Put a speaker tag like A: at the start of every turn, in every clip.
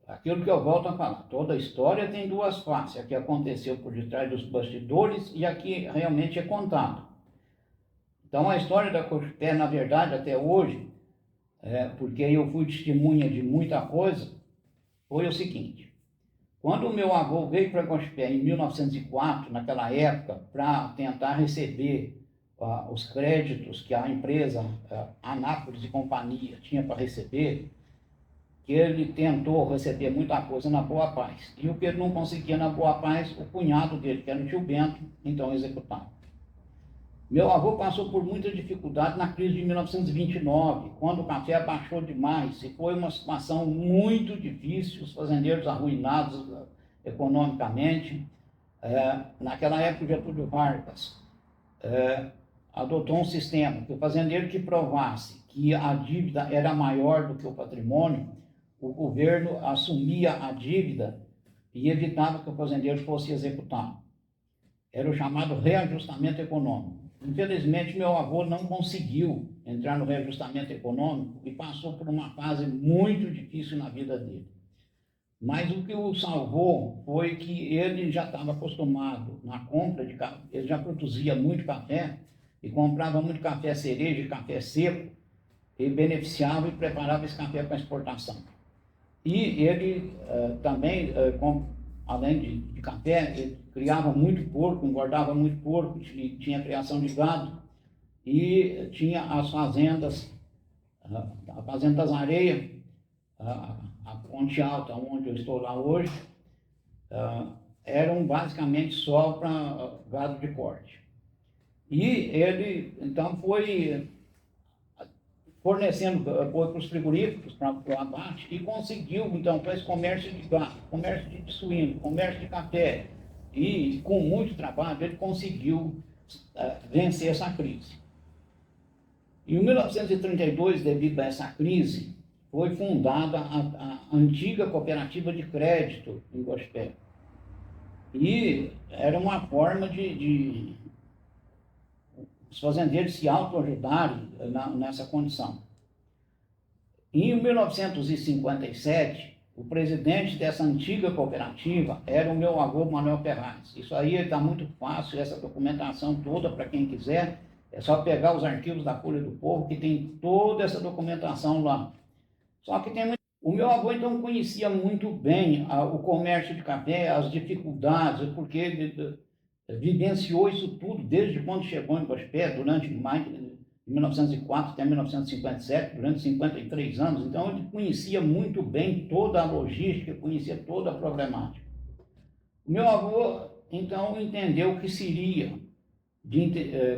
A: aquilo que eu volto a falar, toda história tem duas faces, a que aconteceu por detrás dos bastidores e a que realmente é contada. Então a história da Cochupé, na verdade, até hoje, porque eu fui testemunha de muita coisa, foi o seguinte: quando o meu avô veio para Cochupé em 1904, naquela época, para tentar receber os créditos que a empresa Anápolis e Companhia tinha para receber, que ele tentou receber muita coisa na Boa Paz. E o que ele não conseguia na Boa Paz, o cunhado dele, que era o tio Bento, então executava. Meu avô passou por muita dificuldade na crise de 1929, quando o café abaixou demais, e foi uma situação muito difícil, os fazendeiros arruinados economicamente. Naquela época, Getúlio Vargas adotou um sistema que o fazendeiro que provasse que a dívida era maior do que o patrimônio, o governo assumia a dívida e evitava que o fazendeiro fosse executado. Era o chamado reajustamento econômico. Infelizmente, meu avô não conseguiu entrar no reajustamento econômico e passou por uma fase muito difícil na vida dele. Mas o que o salvou foi que ele já estava acostumado na compra de café, ele já produzia muito café e comprava muito café cereja e café seco e beneficiava e preparava esse café para exportação. E ele também, além de café, ele criava muito porco, engordava muito porco, tinha criação de gado e tinha as fazendas, a Fazenda das Areias, a Ponte Alta, onde eu estou lá hoje, eram basicamente só para gado de corte. E ele, então, foi fornecendo apoio para os frigoríficos, para o abate, e conseguiu, então, com esse comércio de gado, comércio de suíno, comércio de café, e com muito trabalho, ele conseguiu vencer essa crise. Em 1932, devido a essa crise, foi fundada a antiga cooperativa de crédito em Gospé. E era uma forma de os fazendeiros se autoajudarem nessa condição. Em 1957, o presidente dessa antiga cooperativa era o meu avô Manuel Ferraz. Isso aí está muito fácil, essa documentação toda, para quem quiser. É só pegar os arquivos da Folha do Povo, que tem toda essa documentação lá. Só que o meu avô, então, conhecia muito bem o comércio de café, as dificuldades, porque ele vivenciou isso tudo desde quando chegou em Gospé, durante mais de 1904 até 1957, durante 53 anos. Então, ele conhecia muito bem toda a logística, conhecia toda a problemática. O meu avô, então, entendeu que seria,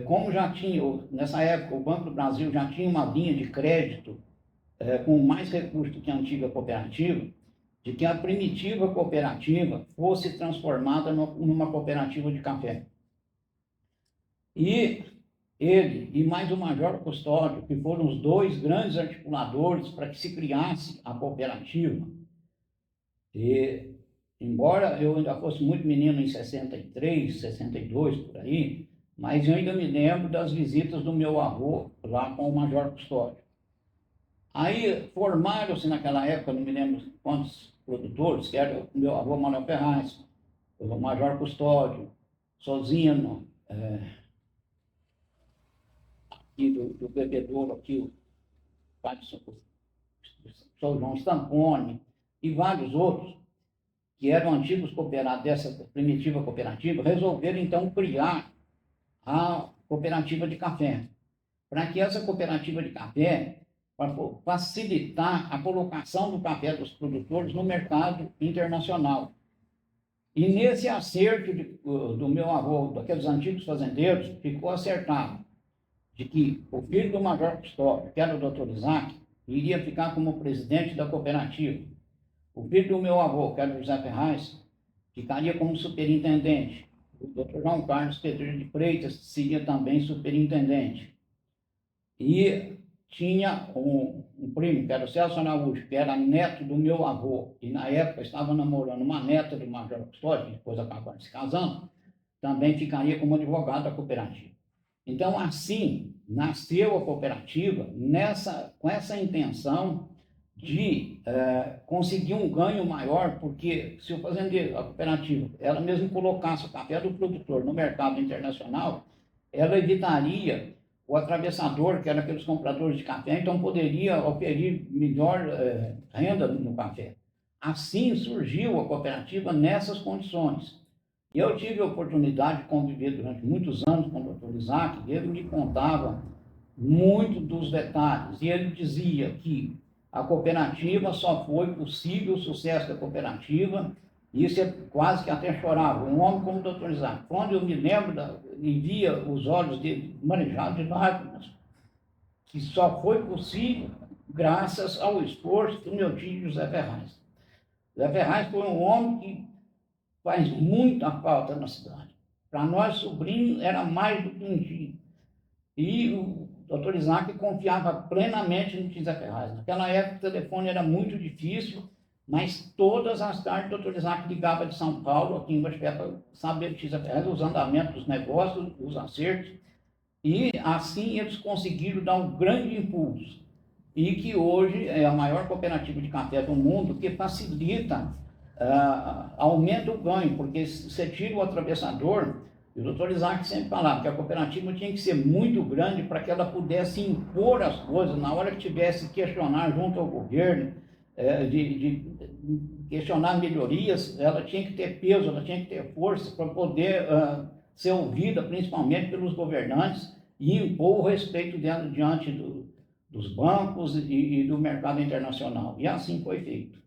A: como já tinha, nessa época, o Banco do Brasil já tinha uma linha de crédito com mais recursos do que a antiga cooperativa, de que a primitiva cooperativa fosse transformada numa cooperativa de café. E ele e mais o Major Custódio, que foram os dois grandes articuladores para que se criasse a cooperativa. E, embora eu ainda fosse muito menino em 63, 62, por aí, mas eu ainda me lembro das visitas do meu avô lá com o Major Custódio. Aí formaram-se naquela época, não me lembro quantos produtores, que era o meu avô Manuel Ferraz, o Major Custódio, Sozino, aqui do bebedouro, aqui o padre São João Stampone, e vários outros, que eram antigos cooperados dessa primitiva cooperativa, resolveram então criar a cooperativa de café, para que essa cooperativa de café para facilitar a colocação do café dos produtores no mercado internacional. E nesse acerto do meu avô, daqueles antigos fazendeiros, ficou acertado de que o filho do Major Custódio, que era o Dr. Isaac, iria ficar como presidente da cooperativa. O filho do meu avô, que era o José Ferraz, ficaria como superintendente. O Dr. João Carlos Pedreira de Freitas seria também superintendente. E tinha um primo, que era o Celso Araújo, que era neto do meu avô, e na época estava namorando uma neta do Major Custódio, que depois acabaram se casando, também ficaria como advogado da cooperativa. Então, assim, nasceu a cooperativa com essa intenção de conseguir um ganho maior, porque se o fazendeiro, a cooperativa, ela mesmo colocasse o café do produtor no mercado internacional, ela evitaria o atravessador, que era aqueles compradores de café, então poderia oferir melhor renda no café. Assim surgiu a cooperativa nessas condições. Eu tive a oportunidade de conviver durante muitos anos com o Dr. Isaac, e ele me contava muito dos detalhes, e ele dizia que a cooperativa só foi possível, o sucesso da cooperativa, e isso é quase que até chorava, um homem como o Dr. Isaac. Quando eu me lembro, e via os olhos dele marejados de lágrimas, que só foi possível graças ao esforço do meu tio José Ferraz. José Ferraz foi um homem que faz muita falta na cidade. Para nós, sobrinhos, era mais do que um tio. E o Dr. Isaac confiava plenamente no tio José Ferraz. Naquela época, o telefone era muito difícil, mas todas as tardes o Dr. Isaac ligava de São Paulo, aqui em Guaxupé, para saber do tio José Ferraz, os andamentos dos negócios, os acertos. E assim eles conseguiram dar um grande impulso. E que hoje é a maior cooperativa de café do mundo, que facilita, aumenta o ganho, porque você tira o atravessador. E o Dr. Isaac sempre falava que a cooperativa tinha que ser muito grande para que ela pudesse impor as coisas na hora que tivesse que questionar junto ao governo, de questionar melhorias. Ela tinha que ter peso, ela tinha que ter força para poder ser ouvida, principalmente pelos governantes, e impor o respeito dela diante dos bancos e do mercado internacional. E assim foi feito.